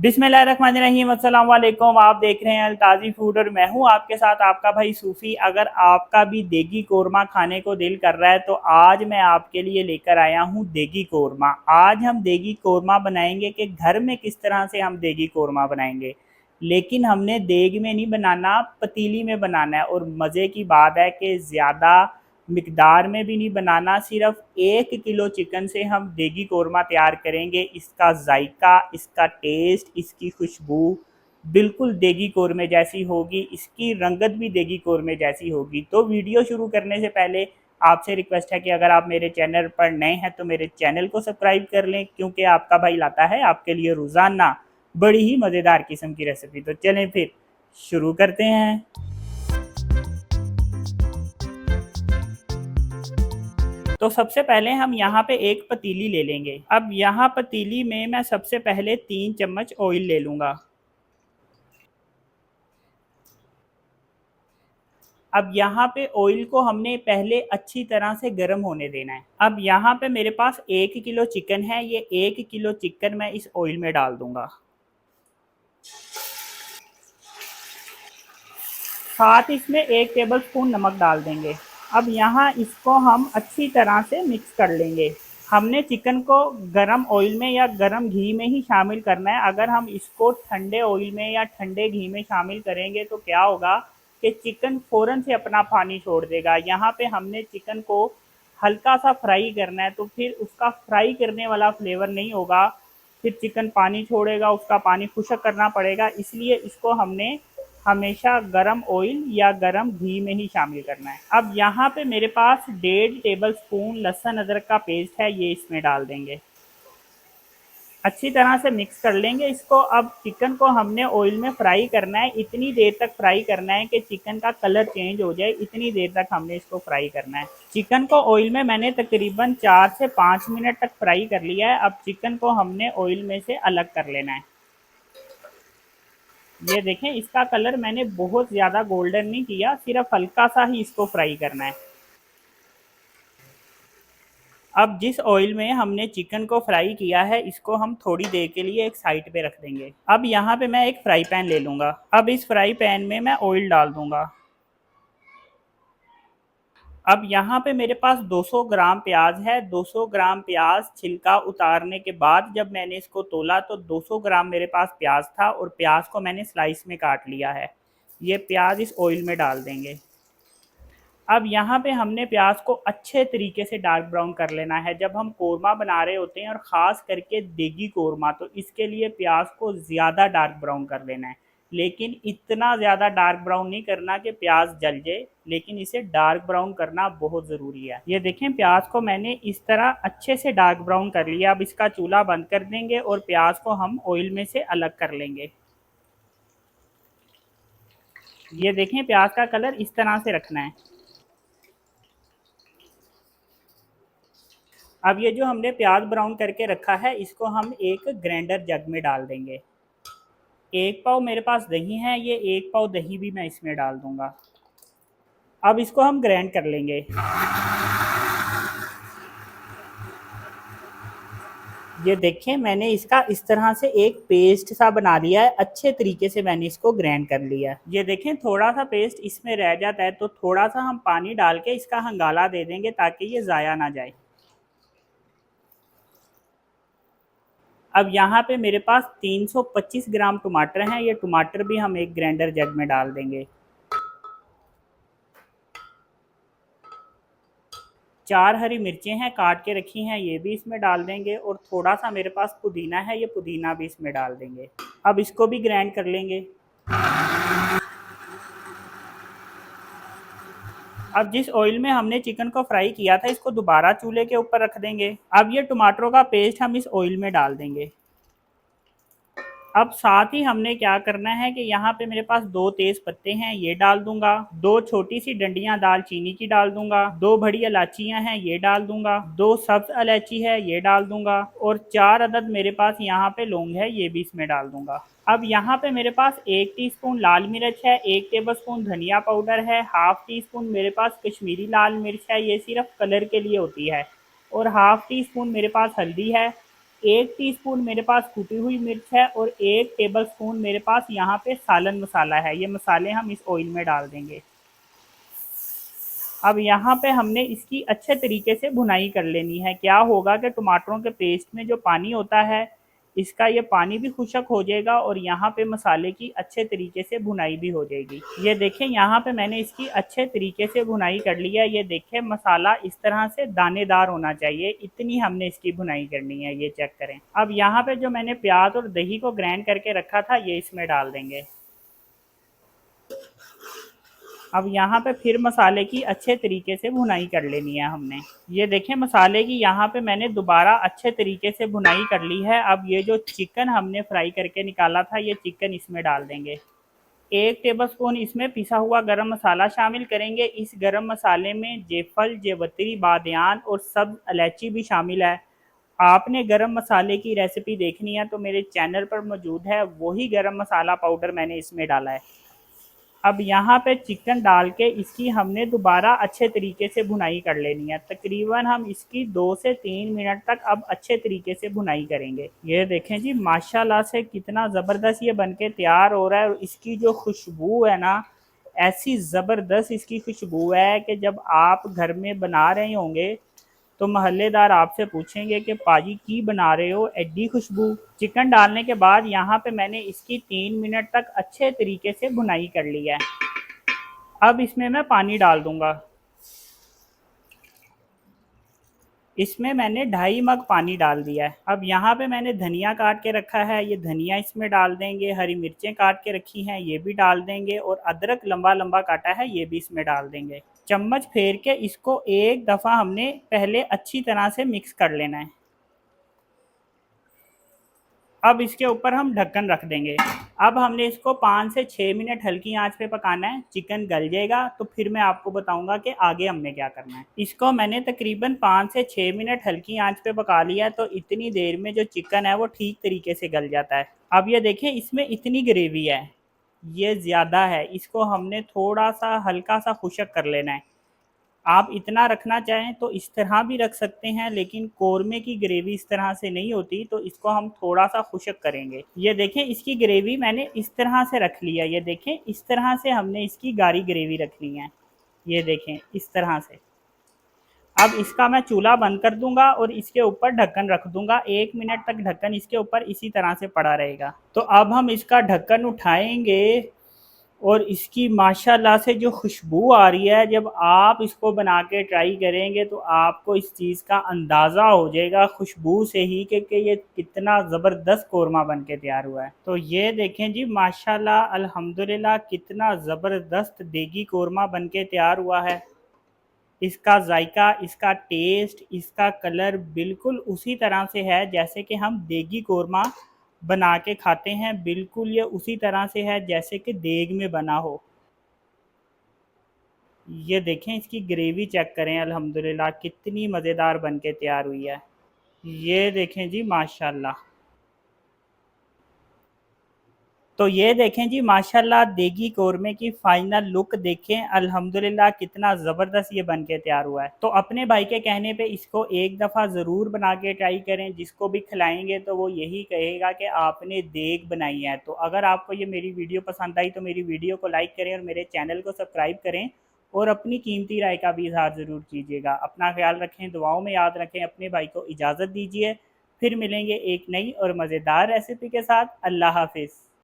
बिस्मिल्लाहिर्रहमानिर्रहीम, अस्सलाम वालेकुम। आप देख रहे हैं अलताज़ी फूड और मैं हूं आपके साथ आपका भाई सूफ़ी। अगर आपका भी देगी कोरमा खाने को दिल कर रहा है तो आज मैं आपके लिए लेकर आया हूं देगी कोरमा। आज हम देगी कोरमा बनाएंगे कि घर में किस तरह से हम देगी कोरमा बनाएंगे, लेकिन हमने देग में नहीं बनाना, पतीली में बनाना है। और मज़े की बात है कि ज़्यादा मिकदार में भी नहीं बनाना, सिर्फ 1 किलो चिकन से हम देगी कोरमा तैयार करेंगे। इसका जायका, इसका टेस्ट, इसकी खुशबू बिल्कुल देगी कोरमे जैसी होगी, इसकी रंगत भी देगी कोरमे जैसी होगी। तो वीडियो शुरू करने से पहले आपसे रिक्वेस्ट है कि अगर आप मेरे चैनल पर नए हैं तो मेरे चैनल को सब्सक्राइब कर लें, क्योंकि आपका भाई लाता है आपके लिए रोज़ाना बड़ी ही मज़ेदार किस्म की रेसिपी। तो चलें फिर शुरू करते हैं। तो सबसे पहले हम यहाँ पे एक पतीली ले लेंगे। अब यहाँ पतीली में मैं सबसे पहले 3 चम्मच ऑयल ले लूँगा। अब यहाँ पे ऑयल को हमने पहले अच्छी तरह से गर्म होने देना है। अब यहाँ पे मेरे पास 1 किलो चिकन है, ये 1 किलो चिकन मैं इस ऑयल में डाल दूँगा। साथ इसमें 1 टेबल स्पून नमक डाल देंगे। अब यहाँ इसको हम अच्छी तरह से मिक्स कर लेंगे। हमने चिकन को गरम ऑयल में या गरम घी में ही शामिल करना है। अगर हम इसको ठंडे ऑयल में या ठंडे घी में शामिल करेंगे तो क्या होगा कि चिकन फ़ौरन से अपना पानी छोड़ देगा। यहाँ पे हमने चिकन को हल्का सा फ्राई करना है, तो फिर उसका फ्राई करने वाला फ्लेवर नहीं होगा, फिर चिकन पानी छोड़ेगा, उसका पानी खुश्क करना पड़ेगा। इसलिए इसको हमने हमेशा गरम ऑयल या गरम घी में ही शामिल करना है। अब यहाँ पे मेरे पास 1.5 टेबल स्पून लहसुन अदरक का पेस्ट है, ये इसमें डाल देंगे। अच्छी तरह से मिक्स कर लेंगे इसको। अब चिकन को हमने ऑयल में फ्राई करना है, इतनी देर तक फ्राई करना है कि चिकन का कलर चेंज हो जाए, इतनी देर तक हमने इसको फ्राई करना है। चिकन को ऑयल में मैंने तकरीबन 4 से 5 मिनट तक फ्राई कर लिया है। अब चिकन को हमने ऑयल में से अलग कर लेना है। ये देखें, इसका कलर मैंने बहुत ज़्यादा गोल्डन नहीं किया, सिर्फ हल्का सा ही इसको फ्राई करना है। अब जिस ऑयल में हमने चिकन को फ्राई किया है, इसको हम थोड़ी देर के लिए एक साइड पे रख देंगे। अब यहाँ पे मैं एक फ्राई पैन ले लूँगा। अब इस फ्राई पैन में मैं ऑयल डाल दूँगा। अब यहाँ पे मेरे पास 200 ग्राम प्याज है। 200 ग्राम प्याज छिलका उतारने के बाद जब मैंने इसको तोला तो 200 ग्राम मेरे पास प्याज था, और प्याज को मैंने स्लाइस में काट लिया है। ये प्याज इस ऑयल में डाल देंगे। अब यहाँ पे हमने प्याज को अच्छे तरीके से डार्क ब्राउन कर लेना है। जब हम कोरमा बना रहे होते हैं, और ख़ास करके देगी कोरमा, तो इसके लिए प्याज को ज़्यादा डार्क ब्राउन कर लेना है, लेकिन इतना ज़्यादा डार्क ब्राउन नहीं करना कि प्याज जल जाए, लेकिन इसे डार्क ब्राउन करना बहुत ज़रूरी है। ये देखें, प्याज को मैंने इस तरह अच्छे से डार्क ब्राउन कर लिया। अब इसका चूल्हा बंद कर देंगे और प्याज को हम ऑयल में से अलग कर लेंगे। ये देखें, प्याज का कलर इस तरह से रखना है। अब ये जो हमने प्याज ब्राउन करके रखा है, इसको हम एक ग्राइंडर जग में डाल देंगे। 1 पाव मेरे पास दही है, ये 1 पाव दही भी मैं इसमें डाल दूंगा। अब इसको हम ग्राइंड कर लेंगे। ये देखें, मैंने इसका इस तरह से एक पेस्ट सा बना लिया है। अच्छे तरीके से मैंने इसको ग्राइंड कर लिया है। ये देखें, थोड़ा सा पेस्ट इसमें रह जाता है तो थोड़ा सा हम पानी डाल के इसका हंगाला दे देंगे ताकि ये ज़ाया ना जाए। अब यहाँ पे मेरे पास 325 ग्राम टमाटर हैं। ये टमाटर भी हम एक ग्राइंडर जग में डाल देंगे। 4 हरी मिर्चें हैं, काट के रखी हैं, ये भी इसमें डाल देंगे। और थोड़ा सा मेरे पास पुदीना है, ये पुदीना भी इसमें डाल देंगे। अब इसको भी ग्राइंड कर लेंगे। अब जिस ऑयल में हमने चिकन को फ्राई किया था, इसको दोबारा चूल्हे के ऊपर रख देंगे। अब ये टमाटरों का पेस्ट हम इस ऑयल में डाल देंगे। अब साथ ही हमने क्या करना है कि यहाँ पे मेरे पास 2 तेज पत्ते हैं, ये डाल दूंगा। 2 छोटी सी डंडियां दालचीनी की डाल दूंगा। 2 बड़ी इलायचियां हैं, ये डाल दूंगा। 2 सब्ज इलायची है, ये डाल दूंगा। और 4 अदद मेरे पास यहाँ पे लौंग है, ये भी इसमें डाल दूंगा। अब यहाँ पे मेरे पास 1 टीस्पून लाल मिर्च है, 1 टेबल स्पून धनिया पाउडर है, हाफ टी स्पून मेरे पास कश्मीरी लाल मिर्च है, ये सिर्फ कलर के लिए होती है, और हाफ टी स्पून मेरे पास हल्दी है, 1 टीस्पून मेरे पास कुटी हुई मिर्च है और 1 टेबलस्पून मेरे पास यहाँ पे सालन मसाला है। ये मसाले हम इस ऑयल में डाल देंगे। अब यहाँ पे हमने इसकी अच्छे तरीके से भुनाई कर लेनी है। क्या होगा कि टमाटरों के पेस्ट में जो पानी होता है, इसका ये पानी भी खुशक हो जाएगा और यहाँ पे मसाले की अच्छे तरीके से भुनाई भी हो जाएगी। ये देखें, यहाँ पे मैंने इसकी अच्छे तरीके से भुनाई कर लिया। ये देखें, मसाला इस तरह से दानेदार होना चाहिए, इतनी हमने इसकी भुनाई करनी है। ये चेक करें। अब यहाँ पे जो मैंने प्याज और दही को ग्राइंड करके रखा था, ये इसमें डाल देंगे। अब यहाँ पे फिर मसाले की अच्छे तरीके से भुनाई कर लेनी है हमने। ये देखें, मसाले की यहाँ पे मैंने दोबारा अच्छे तरीके से भुनाई कर ली है। अब ये जो चिकन हमने फ्राई करके निकाला था, ये चिकन इसमें डाल देंगे। 1 टेबलस्पून इसमें पिसा हुआ गरम मसाला शामिल करेंगे। इस गरम मसाले में जेफल, जेवत्री, बादियान और सब्ज इलायची भी शामिल है। आपने गरम मसाले की रेसिपी देखनी है तो मेरे चैनल पर मौजूद है, वही गरम मसाला पाउडर मैंने इसमें डाला है। अब यहाँ पे चिकन डाल के इसकी हमने दोबारा अच्छे तरीके से भुनाई कर लेनी है। तकरीबन हम इसकी 2 से 3 मिनट तक अब अच्छे तरीके से भुनाई करेंगे। ये देखें जी, माशाल्लाह से कितना ज़बरदस्त ये बनके तैयार हो रहा है। और इसकी जो खुशबू है ना, ऐसी ज़बरदस्त इसकी खुशबू है कि जब आप घर में बना रहे होंगे तो मोहल्लेदार आपसे पूछेंगे कि पाजी की बना रहे हो, एड्डी खुशबू। चिकन डालने के बाद यहाँ पे मैंने इसकी 3 मिनट तक अच्छे तरीके से भुनाई कर ली है। अब इसमें मैं पानी डाल दूंगा। इसमें मैंने 2.5 मग पानी डाल दिया है। अब यहाँ पे मैंने धनिया काट के रखा है, ये धनिया इसमें डाल देंगे। हरी मिर्चें काट के रखी हैं, ये भी डाल देंगे। और अदरक लंबा लंबा काटा है, ये भी इसमें डाल देंगे। चम्मच फेर के इसको एक दफ़ा हमने पहले अच्छी तरह से मिक्स कर लेना है। अब इसके ऊपर हम ढक्कन रख देंगे। अब हमने इसको 5 से 6 मिनट हल्की आंच पे पकाना है। चिकन गल जाएगा तो फिर मैं आपको बताऊंगा कि आगे हमने क्या करना है। इसको मैंने तकरीबन 5 से 6 मिनट हल्की आंच पे पका लिया है, तो इतनी देर में जो चिकन है वो ठीक तरीके से गल जाता है। अब ये देखें, इसमें इतनी ग्रेवी है, ये ज़्यादा है। इसको हमने थोड़ा सा हल्का सा खुशक कर लेना है। आप इतना रखना चाहें तो इस तरह भी रख सकते हैं, लेकिन कौरमे की ग्रेवी इस तरह से नहीं होती, तो इसको हम थोड़ा सा खुशक करेंगे। ये देखें, इसकी ग्रेवी मैंने इस तरह से रख लिया। ये देखें, इस तरह से हमने इसकी गाढ़ी ग्रेवी रखनी है। ये देखें, इस तरह से। अब इसका मैं चूल्हा बंद कर दूंगा और इसके ऊपर ढक्कन रख दूंगा। 1 मिनट तक ढक्कन इसके ऊपर इसी तरह से पड़ा रहेगा। तो अब हम इसका ढक्कन उठाएंगे और इसकी माशाल्लाह से जो खुशबू आ रही है, जब आप इसको बना के ट्राई करेंगे तो आपको इस चीज़ का अंदाज़ा हो जाएगा खुशबू से ही कि ये कितना ज़बरदस्त कौरमा बन के तैयार हुआ है। तो ये देखें जी, माशाल्लाह अल्हम्दुलिल्लाह कितना ज़बरदस्त देगी कौरमा बन के तैयार हुआ है। इसका जायका, इसका टेस्ट, इसका कलर बिल्कुल उसी तरह से है जैसे कि हम देगी कौरमा बना के खाते हैं। बिल्कुल ये उसी तरह से है जैसे कि देग में बना हो। ये देखें, इसकी ग्रेवी चेक करें, अल्हम्दुलिल्लाह कितनी मज़ेदार बन के तैयार हुई है। ये देखें जी, माशाल्लाह। तो ये देखें जी, माशाल्लाह देगी कौरमे की फाइनल लुक देखें, अल्हम्दुलिल्लाह कितना ज़बरदस्त ये बन के तैयार हुआ है। तो अपने भाई के कहने पे इसको एक दफ़ा ज़रूर बना के ट्राई करें। जिसको भी खिलाएंगे तो वो यही कहेगा कि आपने देग बनाई है। तो अगर आपको ये मेरी वीडियो पसंद आई तो मेरी वीडियो को लाइक करें और मेरे चैनल को सब्सक्राइब करें और अपनी कीमती राय का भी इजहार ज़रूर कीजिएगा। अपना ख्याल रखें, दुआओं में याद रखें। अपने भाई को इजाज़त दीजिए। फिर मिलेंगे एक नई और मज़ेदार रेसिपी के साथ। अल्लाह हाफिज़।